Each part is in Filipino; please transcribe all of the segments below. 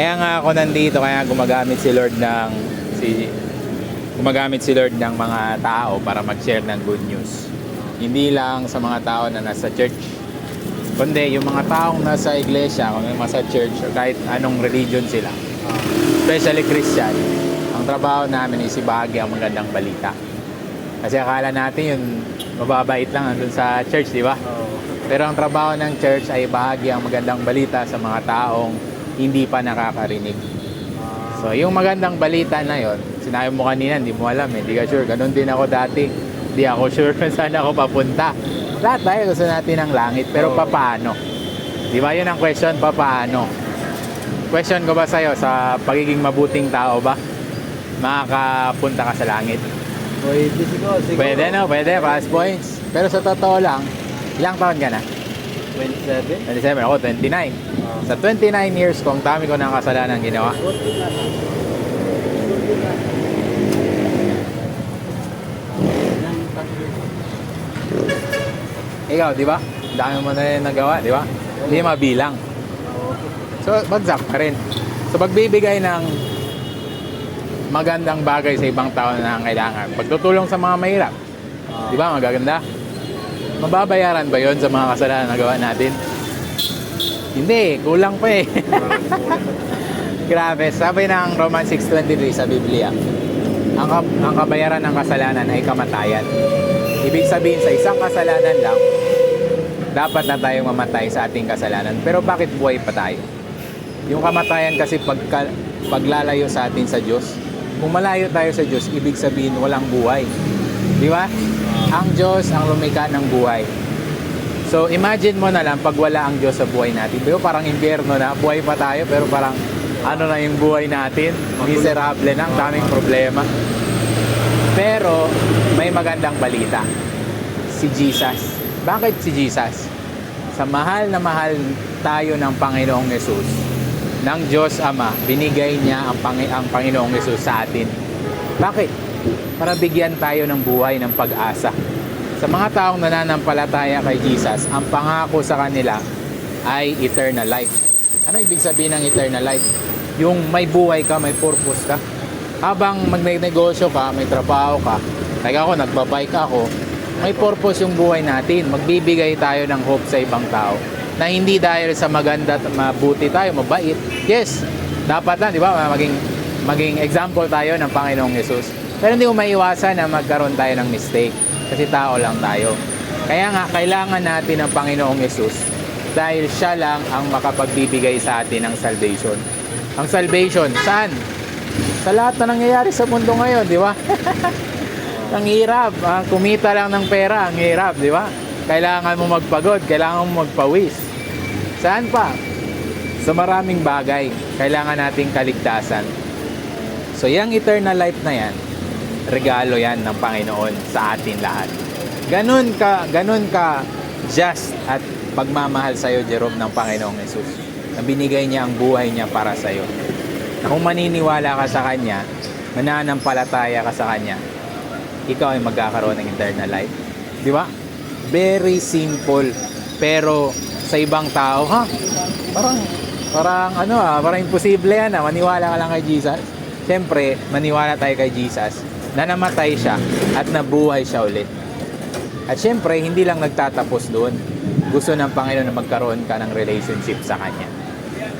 Kaya nga ako nandito, kaya gumagamit si Lord ng mga tao para mag-share ng good news. Hindi lang sa mga tao na nasa church, kundi yung mga taong nasa iglesia, kung nasa church, o kahit anong religion sila, especially Christian. Ang trabaho namin is ibahagi ang magandang balita. Kasi akala natin yun, mababait lang andun sa church, di ba? Pero ang trabaho ng church ay ibahagi ang magandang balita sa mga taong hindi pa nakakarinig. So, yung magandang balita na yon, sinabi mo kanina, hindi mo alam, hindi ka sure. Ganun din ako dati. Hindi ako sure kung saan ako papunta. Lahat tayo gusto natin ng langit, pero papaano? Di ba yun ang question, papaano? Question ko ba sa'yo, sa pagiging mabuting tao ba, makakapunta ka sa langit? Pwede siguro. Pwede, no? Pwede, pass points. Pero sa totoo lang, ilang taon ka na? 27? 27, ako 29. Sa 29 years ko, ang dami ko ng kasalanan ginawa. Ikaw, di ba? Dami mo na rin nagawa, di ba? Hindi mabilang. So, bagsak pa rin. So, pagbibigay ng magandang bagay sa ibang tao na kailangan. Pagtutulong sa mga mahirap. Di ba? Magaganda. Mababayaran ba yon sa mga kasalanan na nagawa natin? Hindi, kulang pa eh. Grabe, sabi ng Romans 6:23 sa Biblia, ang kabayaran ng kasalanan ay kamatayan. Ibig sabihin, sa isang kasalanan lang, dapat na tayong mamatay sa ating kasalanan. Pero bakit buhay pa tayo? Yung kamatayan kasi paglalayo sa atin sa Diyos. Kung malayo tayo sa Diyos, ibig sabihin walang buhay. Di ba? Ang Diyos ang lumikha ng buhay. So, imagine mo na lang pag wala ang Diyos sa buhay natin. Pero parang impyerno na, buhay pa tayo, pero parang ano na yung buhay natin? Miserable na, ang daming problema. Pero, may magandang balita. Si Jesus. Bakit si Jesus? Sa mahal na mahal tayo ng Panginoong Yesus, ng Diyos Ama, binigay niya ang Panginoong Yesus sa atin. Bakit? Para bigyan tayo ng buhay, ng pag-asa. Sa mga taong nananampalataya kay Jesus, ang pangako sa kanila ay eternal life. Ano ibig sabihin ng eternal life? Yung may buhay ka, may purpose ka. Habang magnegosyo ka, may trabaho ka, like ako, nagbabike ako, may purpose yung buhay natin. Magbibigay tayo ng hope sa ibang tao na hindi dahil sa maganda at mabuti tayo, mabait. Yes, dapat lang, di ba? Maging example tayo ng Panginoong Yesus. Pero hindi mo maiwasan na magkaroon tayo ng mistake. Kasi tao lang tayo. Kaya nga, kailangan natin ng Panginoong Yesus dahil siya lang ang makapagbibigay sa atin ng salvation. Ang salvation, saan? Sa lahat na nangyayari sa mundo ngayon, di ba? Ang hirap. Kumita lang ng pera, ang hirap, di ba? Kailangan mo magpagod, kailangan mo magpawis. Saan pa? Sa maraming bagay, kailangan nating kaligtasan. So, yung eternal life na yan, regalo yan ng Panginoon sa atin lahat. Ganun ka just at pagmamahal sa'yo, Jerome, ng Panginoong Yesus. Na binigay niya ang buhay niya para sa'yo. Na kung maniniwala ka sa Kanya, mananampalataya ka sa Kanya, ikaw ay magkakaroon ng eternal life. Di ba? Very simple. Pero sa ibang tao, parang imposible yan. Maniwala ka lang kay Jesus. Siyempre, maniwala tayo kay Jesus na namatay siya at nabuhay siya ulit. At syempre, hindi lang nagtatapos doon. Gusto ng Panginoon na magkaroon ka ng relationship sa Kanya.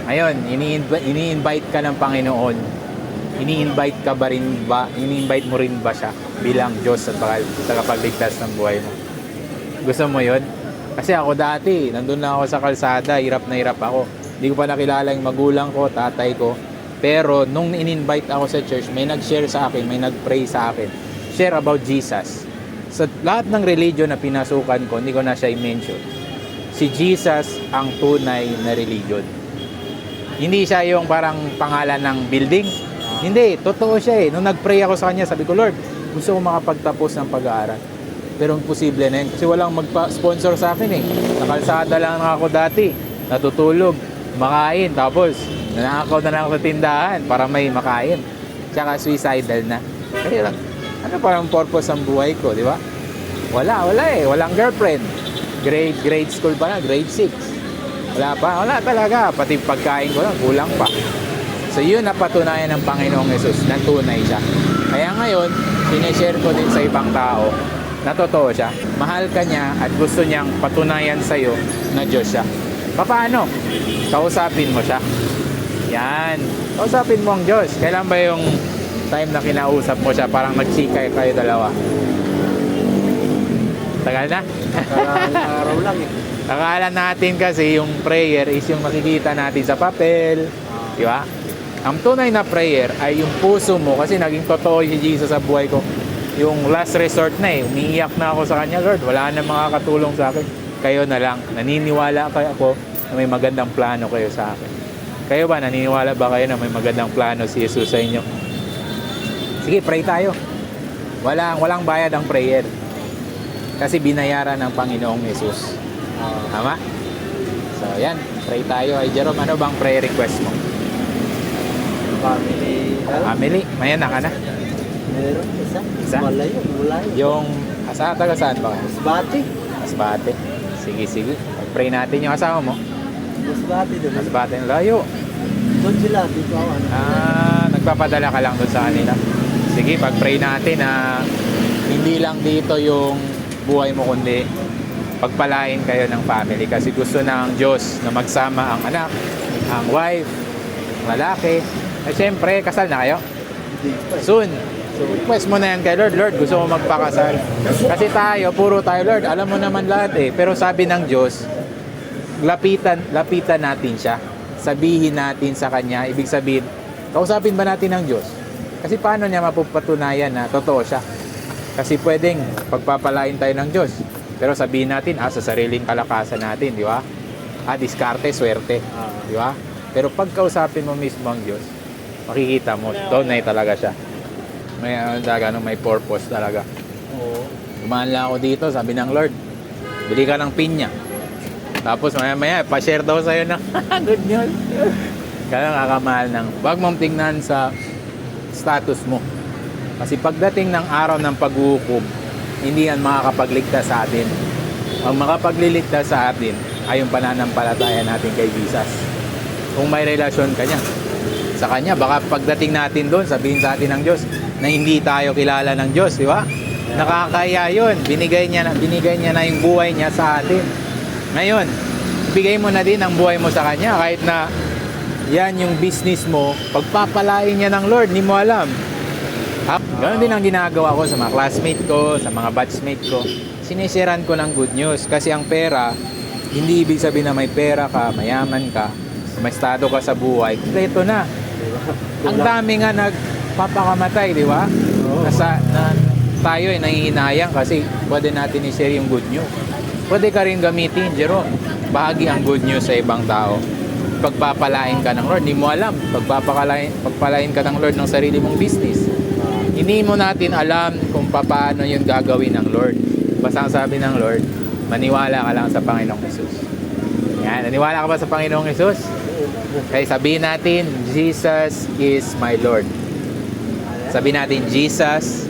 Ngayon, ini-invite ka ng Panginoon. Ini-invite mo rin ba siya bilang Diyos at tagapagligtas ng buhay mo? Gusto mo yun? Kasi ako dati, nandun lang ako sa kalsada, hirap na hirap ako. Hindi ko pa nakilala yung magulang ko, tatay ko. Pero nung in-invite ako sa church, may nag-share sa akin, may nag-pray sa akin. Share about Jesus. Sa lahat ng religion na pinasukan ko, hindi ko na siya i-mention. Si Jesus ang tunay na religion. Hindi siya yung parang pangalan ng building. Hindi, totoo siya eh. Nung nag-pray ako sa kanya, sabi ko, Lord, gusto ko makapagtapos ng pag-aaral. Pero imposible na yun. Kasi walang magpa-sponsor sa akin eh. Nakalsada lang ako dati. Natutulog, makain, tapos nanakaw na lang ako sa tindahan para may makain. Tsaka suicidal na. Kaya ano parang purpose ang buhay ko, di ba? Wala eh. Walang girlfriend. Grade school pa na, grade 6. Wala talaga. Pati pagkain ko lang, kulang pa. So yun napatunayan ng Panginoong Yesus na tunay siya. Kaya ngayon, sinishare ko din sa ibang tao na totoo siya. Mahal ka niya at gusto niyang patunayan sa'yo na Diyos siya. Paano? Kausapin mo siya. Yan. Kausapin mo ang Diyos. Kailan ba yung time na kinausap mo siya, parang nagsikay kayo dalawa? Tagal na? Araw lang eh. Akala natin kasi yung prayer is yung makikita natin sa papel. Di ba? Ang tunay na prayer ay yung puso mo, kasi naging totoo si Jesus sa buhay ko. Yung last resort na eh. Umiiyak na ako sa kanya, Lord. Wala na makakatulong sa akin. Kayo na lang. Naniniwala kayo ako na may magandang plano kayo sa akin. Kayo ba? Naniniwala ba kayo na may magandang plano si Jesus sa inyo? Sige, pray tayo. Walang bayad ang prayer. Kasi binayaran ng Panginoong Jesus. Tama? So, yan. Pray tayo. Ay, Jerome, ano bang prayer request mo? Family. May anak ka na? Meron, isa. Isa? Malayo. Yung, taga saan ba? Masbate. Masbate. Sige. Pray natin yung asawa mo. Masbate doon. Masbate ng layo. Doon sila, dito ako. Nagpapadala ka lang doon sa kanila. Sige, pag-pray natin na hindi lang dito yung buhay mo, kundi pagpalain kayo ng family. Kasi gusto ng Diyos na magsama ang anak, ang wife, ang lalaki. At syempre, kasal na kayo? Hindi pa eh. Soon. So, request mo na yan kay Lord. Lord, gusto mo magpakasal. Kasi puro tayo, Lord, alam mo naman lahat eh. Pero sabi ng Diyos, lapitan natin siya. Sabihin natin sa Kanya. Ibig sabihin, kausapin ba natin ng Diyos? Kasi paano niya mapapatunayan na totoo siya? Kasi pwedeng pagpapalain tayo ng Diyos. Pero sabihin natin, sa sariling kalakasan natin, di ba? Diskarte, swerte. Di ba? Pero pagkausapin mo mismo ang Diyos, makikita mo, tunay talaga siya. May purpose talaga. Oo. Dumaan lang ako dito, sabi ng Lord, bili ka ng pinya. Tapos maya, pa-share daw sa'yo ng good news. Kaya nakakamahal ng, wag mong tingnan sa status mo. Kasi pagdating ng araw ng paghuhukom, hindi yan makakapagligtas sa atin. Ang makapagliligtas sa atin ay yung pananampalataya natin kay Jesus. Kung may relasyon ka niya sa Kanya, baka pagdating natin doon, sabihin sa atin ng Diyos na hindi tayo kilala ng Diyos, di ba? Nakakaya yun. Binigay niya na yung buhay niya sa atin. Ngayon, bigay mo na din ang buhay mo sa Kanya kahit na yan yung business mo, pagpapalain niya ng Lord, hindi mo alam. Ganon din ang ginagawa ko sa mga classmate ko, sa mga batchmate ko. Sinisiran ko ng good news kasi ang pera, hindi ibig sabihin na may pera ka, mayaman ka, may estado ka sa buhay. Ito na. Ang dami nga nagpapakamatay, di ba? Tayo ay nangihinayang kasi pwede natin i-share yung good news. Pwede ka rin gamitin, Jerome. Bahagi ang good news sa ibang tao. Pagpapalain ka ng Lord, hindi mo alam. Pagpalain ka ng Lord ng sarili mong business. Hindi mo natin alam kung paano yung gagawin ng Lord. Basta ang sabi ng Lord, maniwala ka lang sa Panginoong Jesus. Yan, naniwala ka ba sa Panginoong Jesus? Okay, sabihin natin, Jesus is my Lord. Sabihin natin, Jesus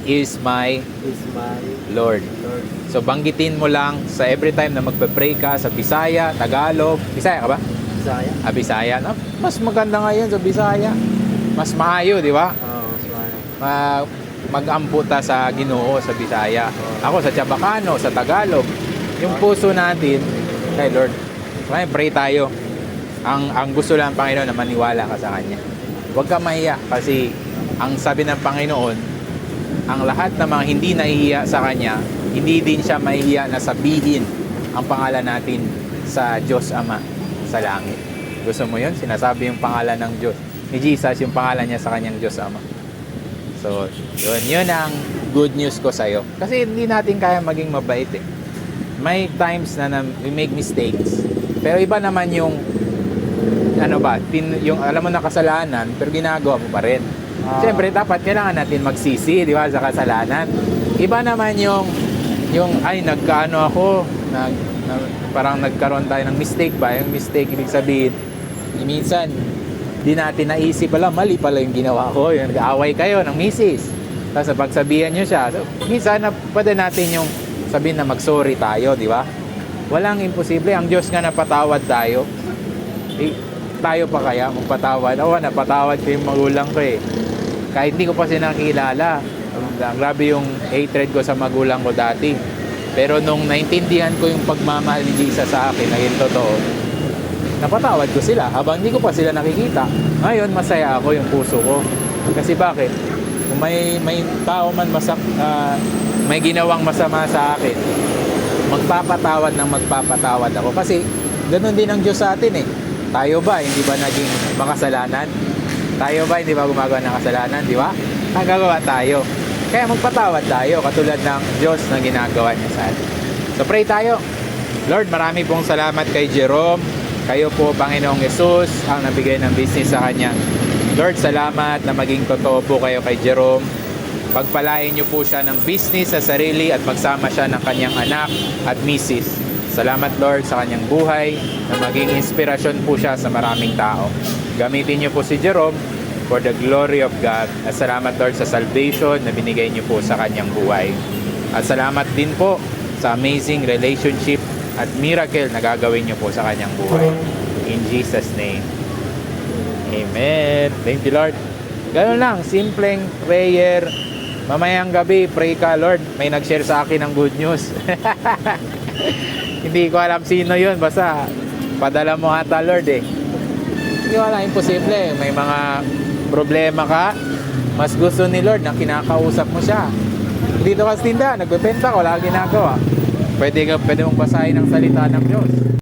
is my Lord. So banggitin mo lang sa every time na magpe-pray ka sa Bisaya, Tagalog. Bisaya ka ba? Bisaya. Bisaya. No? Mas maganda ngayon sa Bisaya. Mas maayo, di ba? Mag-amputa sa Ginoo sa Bisaya. Ako sa Chabacano, sa Tagalog. Yung puso natin kay Lord. Ngayon, pray tayo. Ang gusto lang ng Panginoon na maniwala ka sa Kanya. Huwag ka mahiya kasi ang sabi ng Panginoon, ang lahat ng mga hindi nahihiya sa Kanya, hindi din siya mahihiya na sabihin ang pangalan natin sa Diyos Ama sa langit. Gusto mo yun? Sinasabi yung pangalan ng Diyos. Ni Jesus, yung pangalan niya sa Kanyang Diyos Ama. So, yun ang good news ko sa'yo. Kasi hindi natin kaya maging mabait eh. May times na we make mistakes. Pero iba naman yung yung alam mo na kasalanan, pero ginagawa mo pa rin. Siyempre, dapat kailangan natin magsisi, di ba, sa kasalanan. Iba naman yung nagkaano ako, parang nagkaroon tayo ng mistake ba? Yung mistake, ibig sabihin, minsan, di natin naisip pala, mali pala yung ginawa ko. Yung nag-aaway kayo ng misis. Tapos pagsabihan nyo siya. So, minsan, pwede natin yung sabihin na mag-sorry tayo, di ba? Walang imposible. Ang Diyos nga napatawad tayo. tayo pa kaya magpatawad? Oo, napatawad ko yung magulang ko eh. Kahit hindi ko pa sila nakilala. Grabe yung hatred ko sa magulang ko dati. Pero nung naintindihan ko yung pagmamahal ni Jesus sa akin, naging totoo, napatawad ko sila habang hindi ko pa sila nakikita. Ngayon, masaya ako yung puso ko. Kasi bakit? Kung may tao man may ginawang masama sa akin, magpapatawad ng magpapatawad ako. Kasi ganun din ang Diyos sa atin eh. Tayo ba, hindi ba naging makasalanan? Tayo ba, hindi ba gumagawa ng kasalanan? Di ba? Nagagawa tayo. Kaya magpatawad tayo katulad ng Diyos na ginagawa niya sa atin. So pray tayo. Lord, marami pong salamat kay Jerome. Kayo po, Panginoong Yesus, ang nabigay ng business sa kanya. Lord, salamat na maging totoo po kayo kay Jerome. Pagpalain niyo po siya ng business sa sarili at magsama siya ng kanyang anak at misis. Salamat, Lord, sa kanyang buhay na maging inspirasyon po siya sa maraming tao. Gamitin niyo po si Jerome for the glory of God. At salamat, Lord, sa salvation na binigay niyo po sa kanyang buhay. At salamat din po sa amazing relationship at miracle na gagawin niyo po sa kanyang buhay. In Jesus' name. Amen. Thank you, Lord. Ganun lang, simpleng prayer. Mamayang gabi, pray ka, Lord. May nag-share sa akin ng good news. Hindi ko alam sino yun. Basta, padala mo ata, Lord eh. Hindi ko alam, imposible. May mga problema ka. Mas gusto ni Lord na kinakausap mo siya. Dito ka sa tinda, nagbebenta, wala kang ginagawa. Pwede mong basahin ang salita ng Diyos.